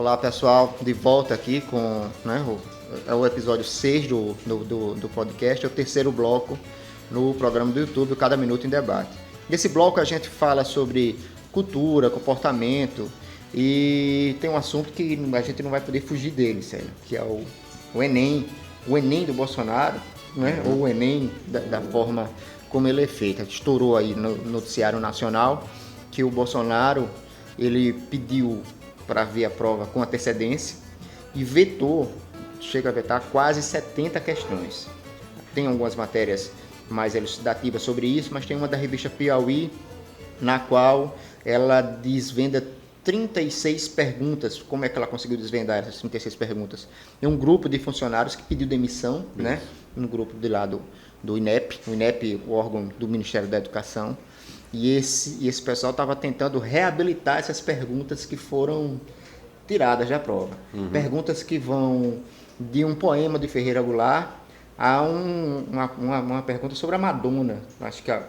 Olá pessoal, de volta aqui com o episódio 6 do podcast, é o terceiro bloco no programa do YouTube, Cada Minuto em Debate. Nesse bloco a gente fala sobre cultura, comportamento e tem um assunto que a gente não vai poder fugir dele, sério, que é o Enem, do Bolsonaro, né? Ou o Enem da forma como ele é feito. Estourou aí no noticiário nacional que o Bolsonaro ele pediu para ver a prova com antecedência e chega a vetar quase 70 questões. Tem algumas matérias mais elucidativas sobre isso, mas tem uma da revista Piauí, na qual ela desvenda 36 perguntas. Como é que ela conseguiu desvendar essas 36 perguntas? É um grupo de funcionários que pediu demissão, né? Um grupo de lá do INEP, o órgão do Ministério da Educação. E esse pessoal estava tentando reabilitar essas perguntas que foram tiradas da prova. Perguntas que vão de um poema de Ferreira Goulart a uma pergunta sobre a Madonna. Acho que é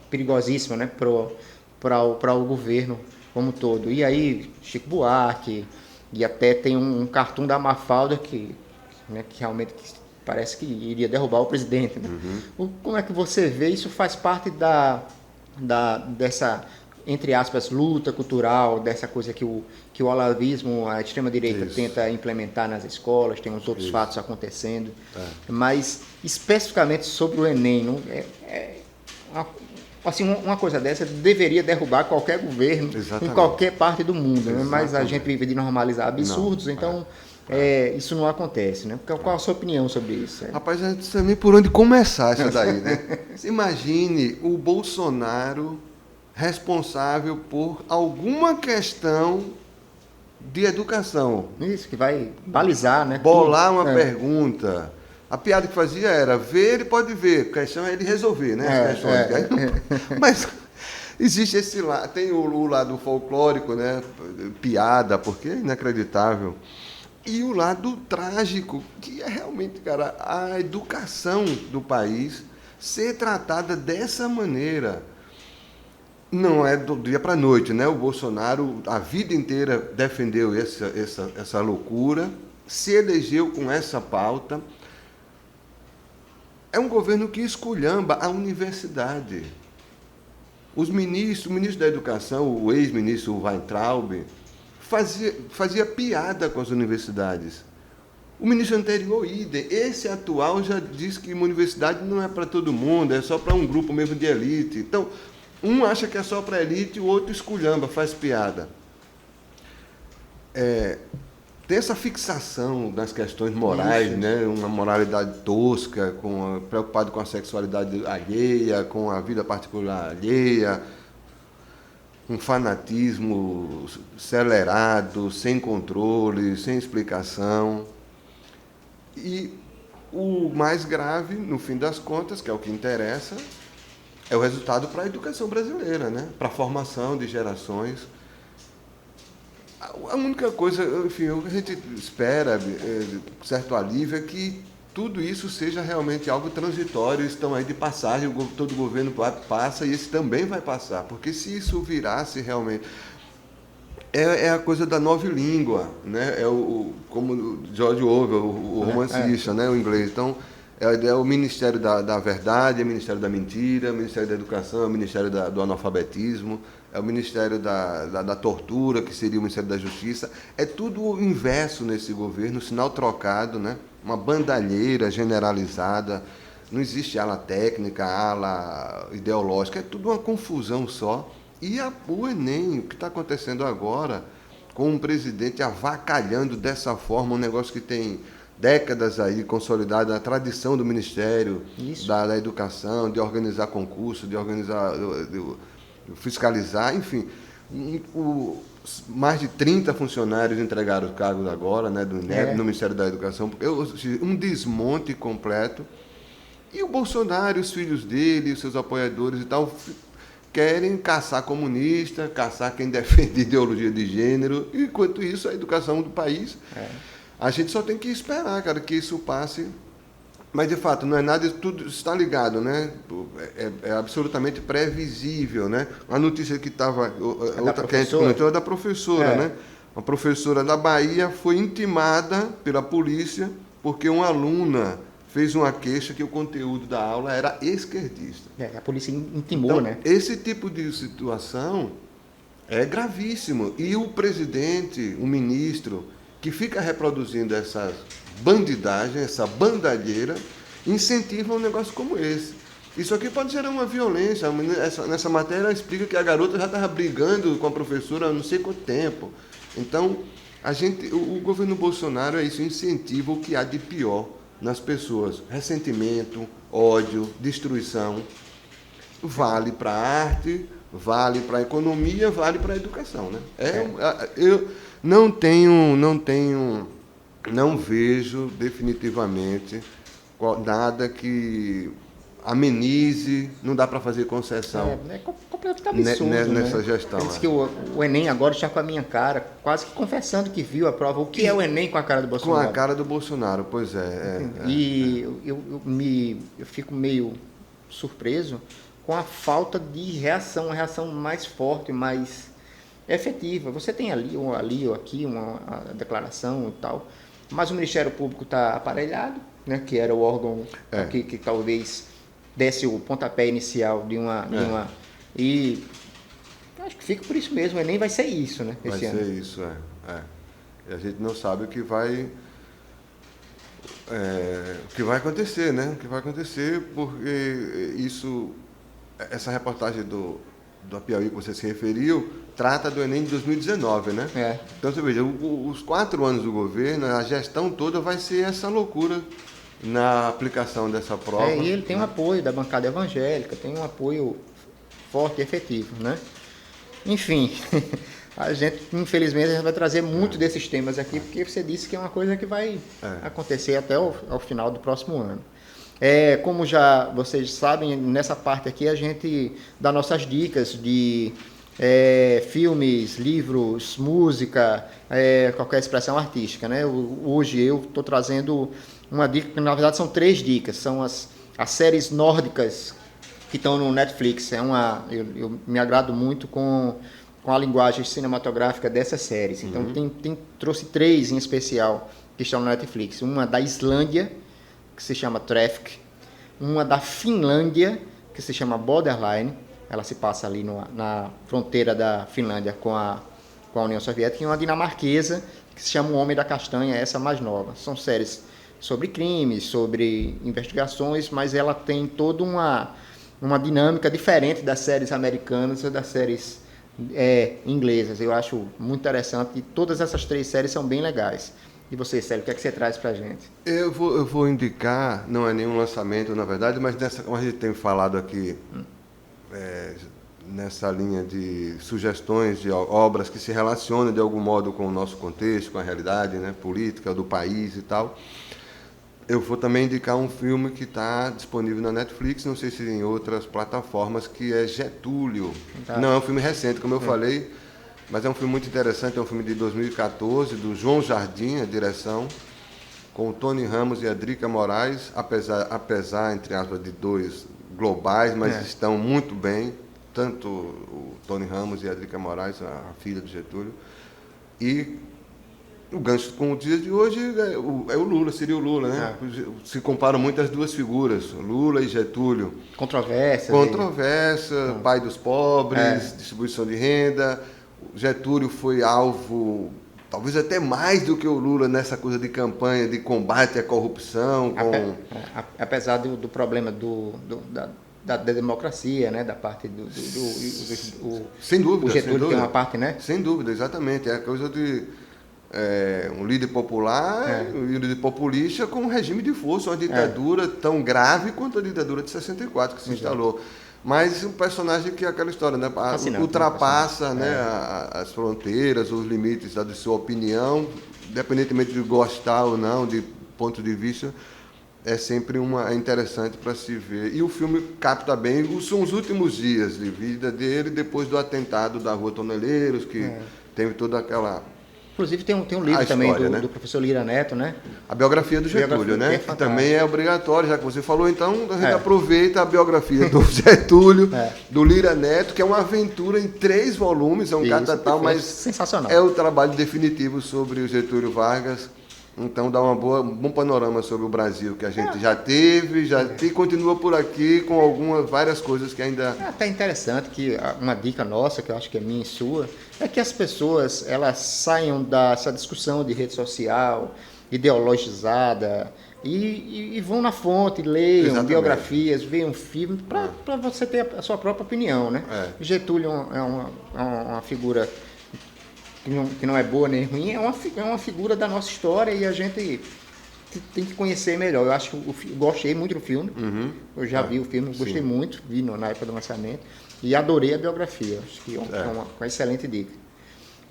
perigosíssima, né, para o governo como um todo. E aí, Chico Buarque, e até tem um cartoon da Mafalda que realmente parece que iria derrubar o presidente. Né? Como é que você vê? Isso faz parte dessa, entre aspas, luta cultural, dessa coisa que o olavismo, a extrema-direita tenta implementar nas escolas, tem uns outros fatos acontecendo. Mas, especificamente sobre o Enem, uma coisa dessa deveria derrubar qualquer governo em qualquer parte do mundo, né? Mas a gente vive de normalizar absurdos, então isso não acontece, né? Qual a sua opinião sobre isso? Rapaz, a gente também por onde começar isso daí, né? Imagine o Bolsonaro responsável por alguma questão de educação. Isso, que vai balizar, né? Bolar uma pergunta. A piada que fazia era, ver ele pode ver, a questão é ele resolver, né? As questões. Mas existe esse lado, tem o lado folclórico, né? Piada, porque é inacreditável. E o lado trágico, que é realmente, cara, a educação do país ser tratada dessa maneira. Não é do dia para a noite, né? O Bolsonaro, a vida inteira, defendeu essa loucura, se elegeu com essa pauta. É um governo que esculhamba a universidade. O ministro da Educação, o ex-ministro Weintraub, fazia piada com as universidades. O ministro anterior, idem. Esse atual já diz que uma universidade não é para todo mundo, é só para um grupo mesmo de elite. Então, um acha que é só para elite, o outro esculhamba, faz piada. Tem essa fixação das questões morais, né? Uma moralidade tosca, preocupado com a sexualidade alheia, com a vida particular alheia, um fanatismo acelerado, sem controle, sem explicação. E o mais grave, no fim das contas, que é o que interessa, é o resultado para a educação brasileira, né? Para a formação de gerações. A única coisa, enfim, o que a gente espera, certo alívio, é que tudo isso seja realmente algo transitório, estão aí de passagem, todo governo passa e esse também vai passar, porque se isso virasse realmente... É a coisa da nova língua, né? Como George Orwell, o romancista, né? O inglês. Então, é o Ministério da Verdade, é o Ministério da Mentira, é o Ministério da Educação, é o Ministério do Analfabetismo, é o Ministério da Tortura, que seria o Ministério da Justiça. É tudo o inverso nesse governo, sinal trocado, né? Uma bandalheira generalizada, não existe ala técnica, ala ideológica, é tudo uma confusão só. E o Enem, o que está acontecendo agora, com um presidente avacalhando dessa forma, um negócio que tem décadas aí consolidado, a tradição do Ministério da Educação, de organizar concurso, de organizar, de fiscalizar, enfim. Mais de 30 funcionários entregaram os cargos agora, né, do INEP, no Ministério da Educação. Um desmonte completo. E o Bolsonaro, os filhos dele, os seus apoiadores e tal, querem caçar comunista, caçar quem defende ideologia de gênero. E, enquanto isso, a educação do país... A gente só tem que esperar, cara, que isso passe. Mas, de fato, não é nada, tudo está ligado, né? É absolutamente previsível, né? A notícia que estava... outra que a gente comentou é da professora, né? Uma professora da Bahia foi intimada pela polícia porque uma aluna fez uma queixa que o conteúdo da aula era esquerdista. A polícia intimou, Então, né? esse tipo de situação é gravíssimo. E o presidente, o ministro, que fica reproduzindo essa bandidagem, essa bandalheira, incentiva um negócio como esse. Isso aqui pode gerar uma violência. Nessa matéria ela explica que a garota já estava brigando com a professora há não sei quanto tempo. Então, o governo Bolsonaro é isso, incentiva o que há de pior nas pessoas. Ressentimento, ódio, destruição. Vale para a arte, vale para a economia, vale para a educação, né? Eu não vejo definitivamente nada que amenize, não dá para fazer concessão. É completamente absurdo, nessa né? gestão. Diz que o Enem agora está com a minha cara, quase que confessando que viu a prova. O que é o Enem com a cara do Bolsonaro? Com a cara do Bolsonaro, pois é. Eu fico meio surpreso com a falta de reação, uma reação mais forte, mais efetiva. Você tem ali ou aqui uma declaração e tal, mas o Ministério Público está aparelhado, né, que era o órgão que talvez desse o pontapé inicial de uma. E acho que fica por isso mesmo, o Enem vai ser isso, né? Vai ser isso, E a gente não sabe o que vai acontecer, né? O que vai acontecer, porque essa reportagem do Piauí que você se referiu, trata do Enem de 2019, né? Então, você veja, os 4 anos do governo, a gestão toda vai ser essa loucura na aplicação dessa prova. E ele tem um apoio da bancada evangélica, tem um apoio forte e efetivo, né? Enfim, infelizmente, a gente vai trazer muito desses temas aqui, porque você disse que é uma coisa que vai acontecer até ao final do próximo ano. Como já vocês sabem, nessa parte aqui a gente dá nossas dicas de filmes, livros, música, qualquer expressão artística, né? Hoje eu estou trazendo uma dica, que na verdade são 3 dicas, são as séries nórdicas que estão no Netflix. Eu me agrado muito com a linguagem cinematográfica dessas séries. Então trouxe 3 em especial que estão no Netflix. Uma da Islândia, que se chama Traffic, uma da Finlândia, que se chama Borderline, ela se passa ali na fronteira da Finlândia com a União Soviética, e uma dinamarquesa, que se chama O Homem da Castanha, essa mais nova. São séries sobre crimes, sobre investigações, mas ela tem toda uma dinâmica diferente das séries americanas ou das séries inglesas. Eu acho muito interessante, e todas essas 3 séries são bem legais. E você, Célio, o que é que você traz pra gente? Eu vou indicar, não é nenhum lançamento, na verdade, mas como a gente tem falado aqui, nessa linha de sugestões de obras que se relacionam de algum modo com o nosso contexto, com a realidade, né, política do país e tal, eu vou também indicar um filme que está disponível na Netflix, não sei se em outras plataformas, que é Getúlio. Não, é um filme recente, como eu falei, mas é um filme muito interessante, é um filme de 2014, do João Jardim, a direção, com o Tony Ramos e a Drica Moraes, apesar, entre aspas, de 2 globais, mas estão muito bem, tanto o Tony Ramos e a Drica Moraes, a filha do Getúlio. E o gancho com o dia de hoje é o Lula, seria o Lula, né? Se comparam muito as 2 figuras, Lula e Getúlio. Controvérsia, pai dos pobres, distribuição de renda. Getúlio foi alvo, talvez até mais do que o Lula, nessa coisa de campanha de combate à corrupção. Apesar do problema da democracia, né, da parte sem dúvida, o Getúlio tem uma parte, né? Sem dúvida, exatamente. É a coisa de um líder popular e um líder populista com um regime de força, uma ditadura tão grave quanto a ditadura de 64 que se instalou. Mas um personagem que é aquela história, né? Ultrapassa, né, as fronteiras, os limites da sua opinião, independentemente de gostar ou não, de ponto de vista, é sempre interessante para se ver. E o filme capta bem, são os últimos dias de vida dele, depois do atentado da Rua Toneleiros, que teve toda aquela Inclusive tem um livro também do professor Lira Neto, né? A biografia do Getúlio, né? Que também é obrigatório, já que você falou. Então, a gente aproveita a biografia do Getúlio, do Lira Neto, que é uma aventura em 3 volumes, é um catatal, mas sensacional. É o trabalho definitivo sobre o Getúlio Vargas. Então dá um bom panorama sobre o Brasil que a gente já teve, e continua por aqui com várias coisas que ainda... É até interessante que uma dica nossa, que eu acho que é minha e sua, é que as pessoas elas saiam dessa discussão de rede social, ideologizada, e vão na fonte, leiam biografias, vejam filme, para você ter a sua própria opinião, né? Getúlio é uma figura... que não é boa nem ruim, é uma figura da nossa história e a gente tem que conhecer melhor. Eu acho que gostei muito do filme, eu já vi o filme, gostei muito, vi na época do lançamento e adorei a biografia, acho que é uma excelente dica.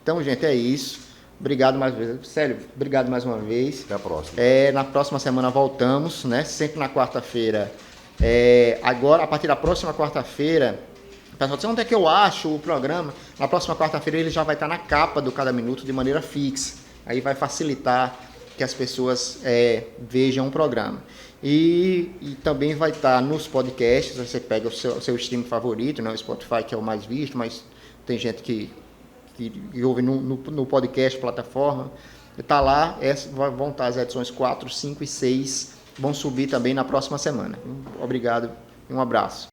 Então, gente, é isso. Obrigado mais uma vez. Célio, obrigado mais uma vez. Até a próxima. Na próxima semana voltamos, né? Sempre na quarta-feira. Agora, a partir da próxima quarta-feira, pessoal, onde é que eu acho o programa? Na próxima quarta-feira ele já vai estar na capa do Cada Minuto de maneira fixa. Aí vai facilitar que as pessoas vejam o programa. E também vai estar nos podcasts, você pega o seu stream favorito, né? O Spotify, que é o mais visto, mas tem gente que ouve no podcast, plataforma. Está lá, vão estar as edições 4, 5 e 6, vão subir também na próxima semana. Obrigado e um abraço.